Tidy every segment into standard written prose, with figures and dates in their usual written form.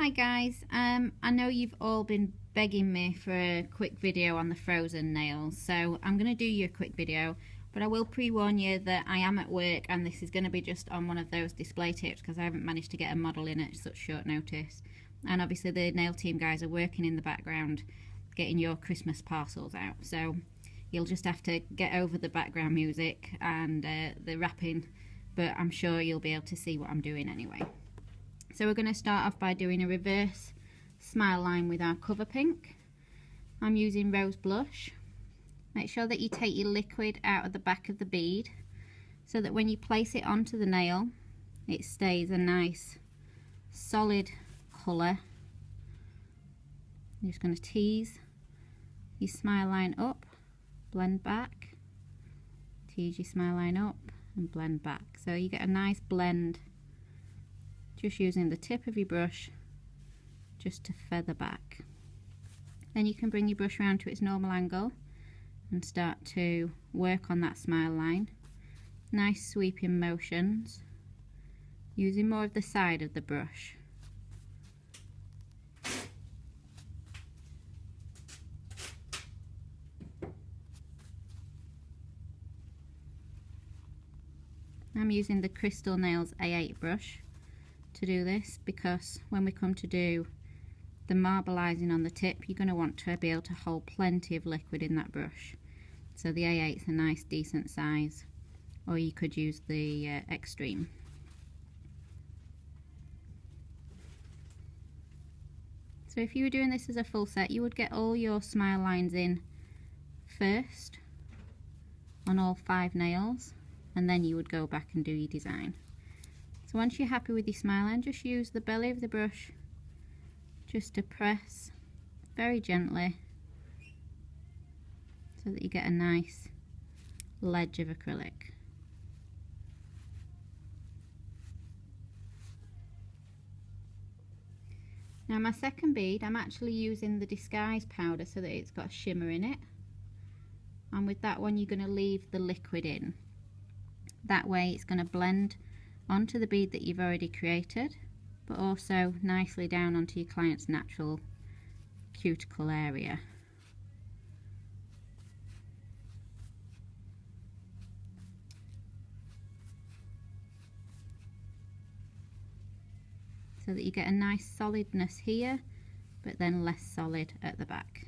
Hi guys, I know you've all been begging me for a quick video on the frozen nails, so I'm going to do you a quick video, but I will pre-warn you that I am at work and this is going to be just on one of those display tips because I haven't managed to get a model in at such short notice, and obviously the nail team guys are working in the background getting your Christmas parcels out, so you'll just have to get over the background music and the wrapping, but I'm sure you'll be able to see what I'm doing anyway. So we're going to start off by doing a reverse smile line with our cover pink. I'm using rose blush. Make sure that you take your liquid out of the back of the bead so that when you place it onto the nail it stays a nice solid colour. I'm just going to tease your smile line up, blend back, tease your smile line up and blend back, so you get a nice blend, just using the tip of your brush just to feather back. Then you can bring your brush around to its normal angle and start to work on that smile line. Nice sweeping motions, using more of the side of the brush. I'm using the Crystal Nails A8 brush to do this because when we come to do the marbleizing on the tip, you're going to want to be able to hold plenty of liquid in that brush. So the A8 is a nice decent size, or you could use the Extreme. So if you were doing this as a full set, you would get all your smile lines in first on all 5 nails, and then you would go back and do your design. So once you're happy with your smile line, just use the belly of the brush just to press very gently so that you get a nice ledge of acrylic. Now my second bead, I'm actually using the Disguise powder so that it's got a shimmer in it, and with that one you're going to leave the liquid in. That way it's going to blend onto the bead that you've already created, but also nicely down onto your client's natural cuticle area. So that you get a nice solidness here, but then less solid at the back.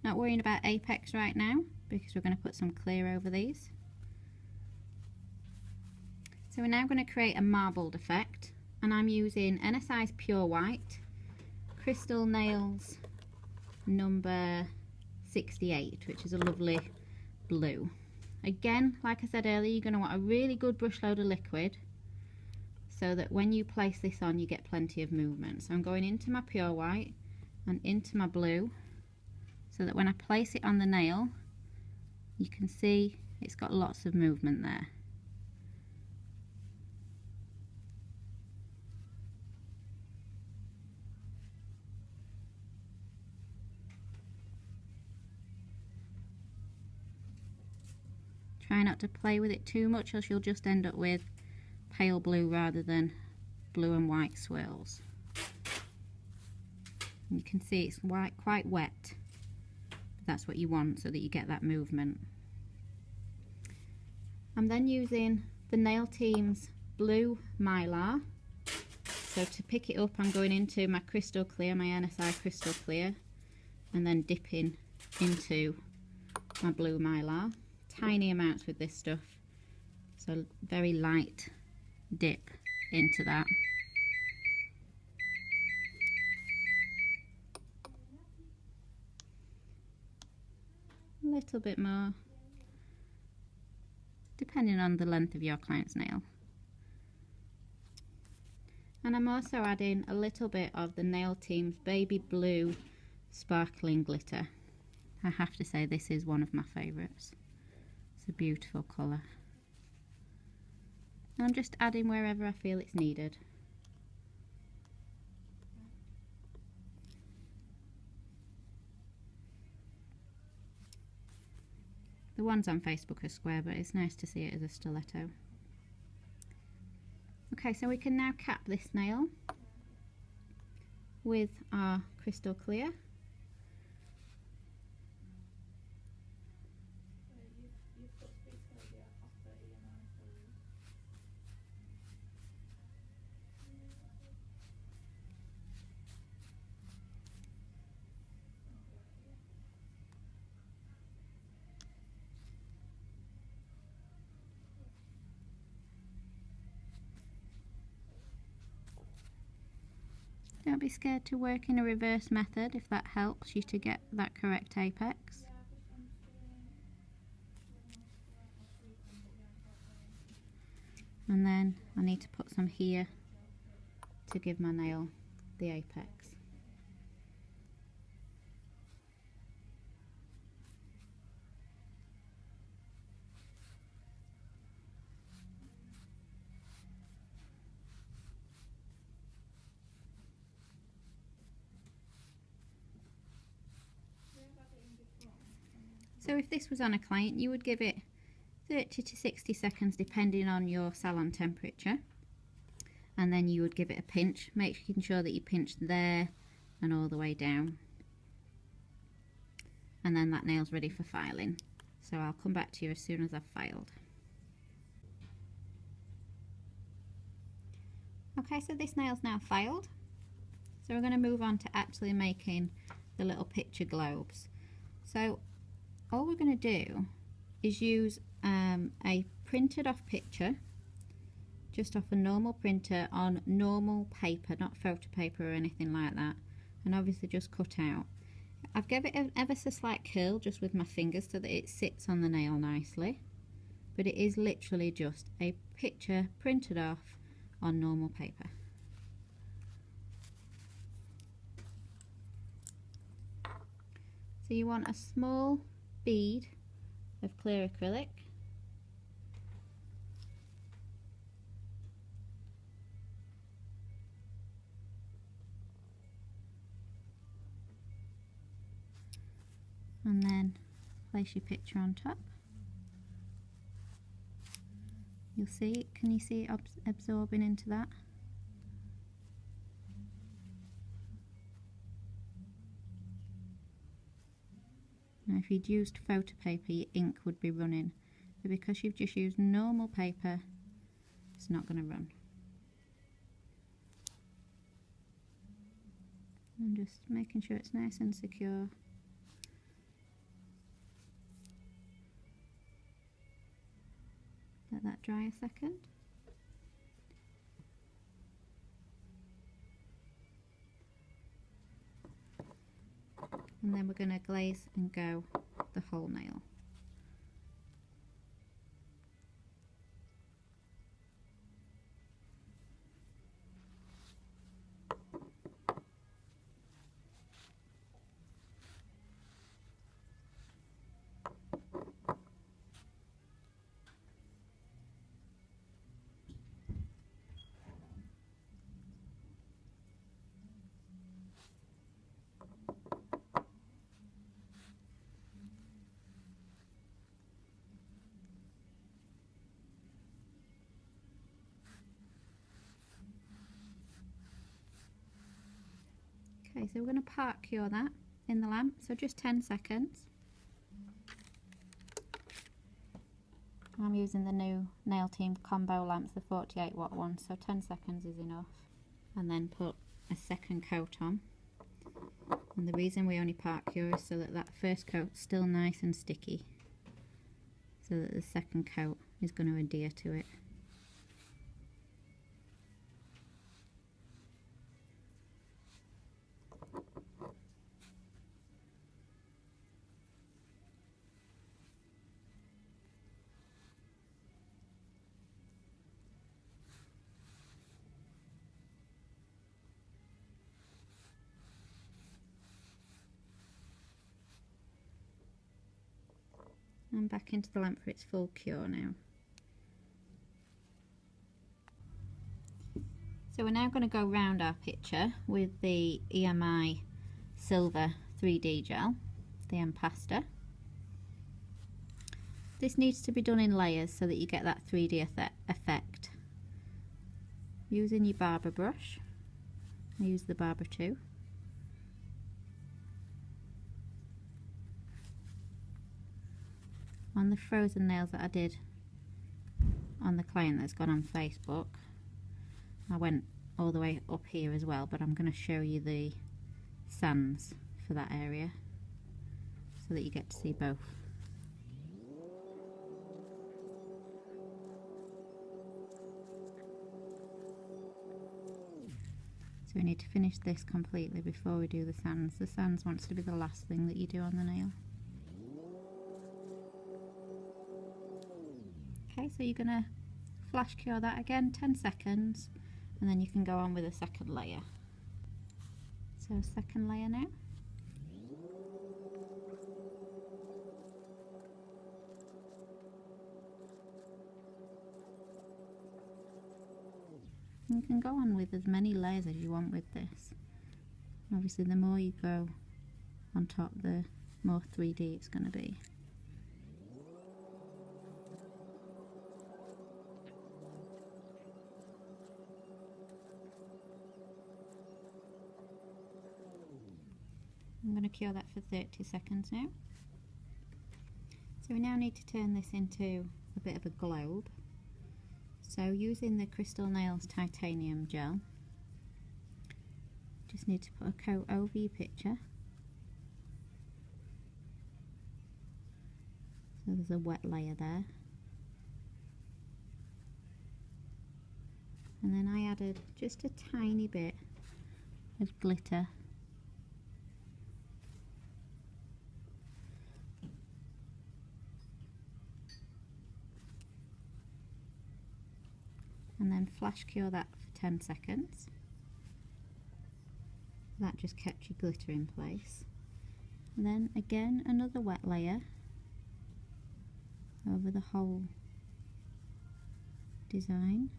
Not worrying about apex right now because we're going to put some clear over these. So we're now going to create a marbled effect, and I'm using NSI's Pure White, Crystal Nails number 68, which is a lovely blue. Again, like I said earlier, you're going to want a really good brush load of liquid so that when you place this on you get plenty of movement. So I'm going into my Pure White and into my blue so that when I place it on the nail you can see it's got lots of movement there. Try not to play with it too much else you'll just end up with pale blue rather than blue and white swirls. And you can see it's quite wet. That's what you want so that you get that movement. I'm then using the Nail Team's blue Mylar. So to pick it up I'm going into my Crystal Clear, my NSI Crystal Clear, and then dipping into my blue Mylar. Tiny amounts with this stuff, so very light dip into that. A little bit more, depending on the length of your client's nail. And I'm also adding a little bit of the Nail Team's Baby Blue Sparkling Glitter. I have to say this is one of my favourites. It's a beautiful colour. I'm just adding wherever I feel it's needed. The ones on Facebook are square, but it's nice to see it as a stiletto. Okay, Okay, so we can now cap this nail with our crystal clear. Don't be scared to work in a reverse method if that helps you to get that correct apex. And then I need to put some here to give my nail the apex. So if this was on a client, you would give it 30 to 60 seconds depending on your salon temperature, and then you would give it a pinch, making sure that you pinch there and all the way down, and then that nail's ready for filing. So I'll come back to you as soon as I've filed. Okay, so this nail's now filed, so we're going to move on to actually making the little picture globes. So all we're going to do is use a printed off picture, just off a normal printer on normal paper, not photo paper or anything like that, and obviously just cut out. I've given it an ever so slight curl just with my fingers so that it sits on the nail nicely, but it is literally just a picture printed off on normal paper. So you want a small bead of clear acrylic, and then place your picture on top. You'll see, can you see it absorbing into that? Now if you'd used photo paper, your ink would be running, but because you've just used normal paper, it's not going to run. I'm just making sure it's nice and secure. Let that dry a second. And then we're going to glaze and go the whole nail. Okay, so we're going to part cure that in the lamp, so just 10 seconds. I'm using the new Nail Team combo lamps, the 48 watt one, so 10 seconds is enough. And then put a second coat on. And the reason we only part cure is so that that first coat's still nice and sticky, so that the second coat is going to adhere to it. And back into the lamp for its full cure now. So we're now going to go round our picture with the EMI Silver 3D gel, the Empasta. This needs to be done in layers so that you get that 3D effect. using your barber brush. I use the Barber 2. On the frozen nails that I did on the client that's gone on Facebook, I went all the way up here as well, but I'm going to show you the sands for that area so that you get to see both. So we need to finish this completely before we do the sands. The sands wants to be the last thing that you do on the nail. Okay, so you're going to flash cure that again, 10 seconds, and then you can go on with a second layer. So second layer now. You can go on with as many layers as you want with this. Obviously the more you go on top, the more 3D it's going to be. I'm going to cure that for 30 seconds now. So we now need to turn this into a bit of a globe. So using the Crystal Nails titanium gel, just need to put a coat over your picture. So there's a wet layer there. And then I added just a tiny bit of glitter. And then flash cure that for 10 seconds. That just kept your glitter in place. And then again another wet layer over the whole design.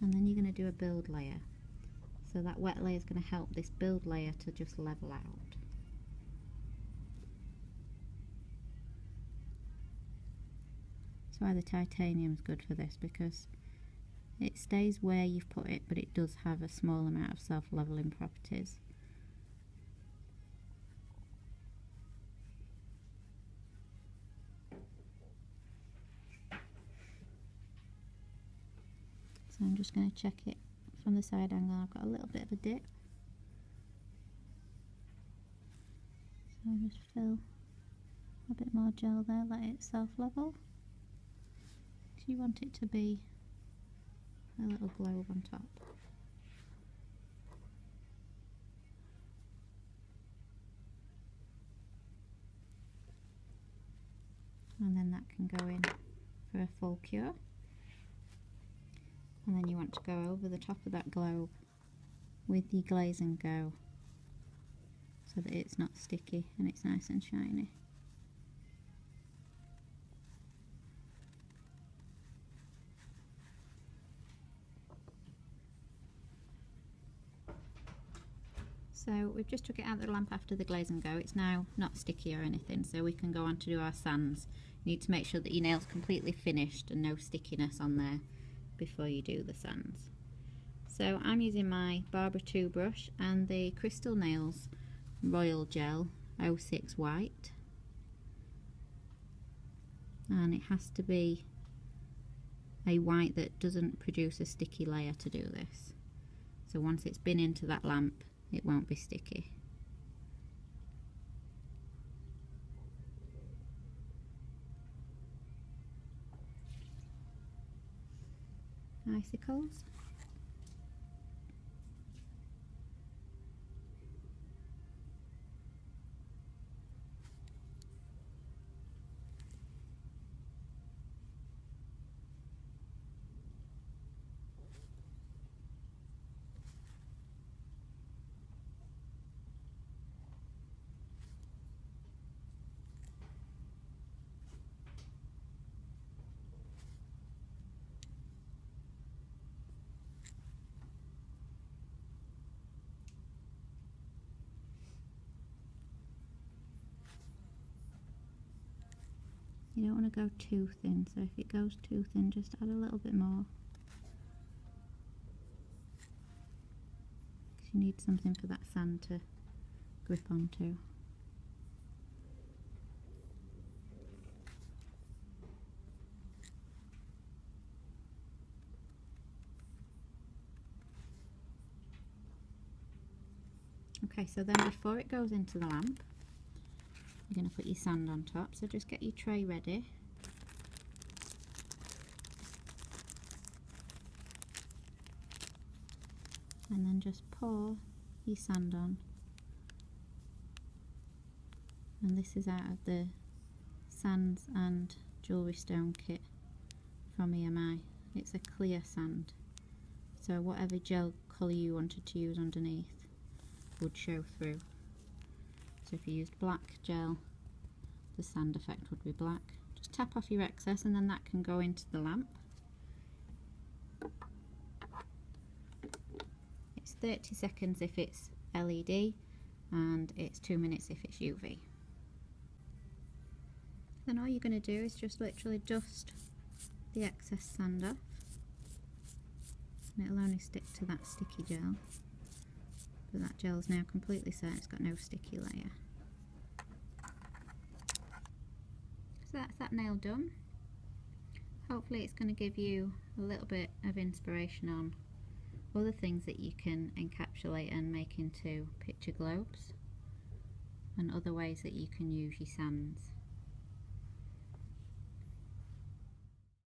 And then you're going to do a build layer. So that wet layer is going to help this build layer to just level out. That's why the titanium is good for this, because it stays where you've put it, but it does have a small amount of self-leveling properties. So I'm just going to check it from the side angle. I've got a little bit of a dip. So I'll just fill a bit more gel there, let it self-level. You want it to be a little globe on top. And then that can go in for a full cure. And then you want to go over the top of that globe with your Glazing Go so that it's not sticky and it's nice and shiny. So we've just took it out of the lamp after the Glazing Go. It's now not sticky or anything, so we can go on to do our sands. You need to make sure that your nail's completely finished and no stickiness on there before you do the sands. So I'm using my Barber 2 brush and the Crystal Nails Royal Gel 06 White. And it has to be a white that doesn't produce a sticky layer to do this. So once it's been into that lamp, it won't be sticky. Icicles. You don't want to go too thin, so if it goes too thin, just add a little bit more. Because you need something for that sand to grip onto. Okay, so then before it goes into the lamp, you're going to put your sand on top, so just get your tray ready. And then just pour your sand on. And this is out of the Sands and Jewellery Stone kit from EMI. It's a clear sand, so whatever gel colour you wanted to use underneath would show through. So if you used black gel, the sand effect would be black. Just tap off your excess and then that can go into the lamp. It's 30 seconds if it's LED and it's 2 minutes if it's UV. Then all you're going to do is just literally dust the excess sand off, and it'll only stick to that sticky gel. But that gel is now completely set, it's got no sticky layer. So that's that nail done. Hopefully it's going to give you a little bit of inspiration on other things that you can encapsulate and make into picture globes, and other ways that you can use your sands.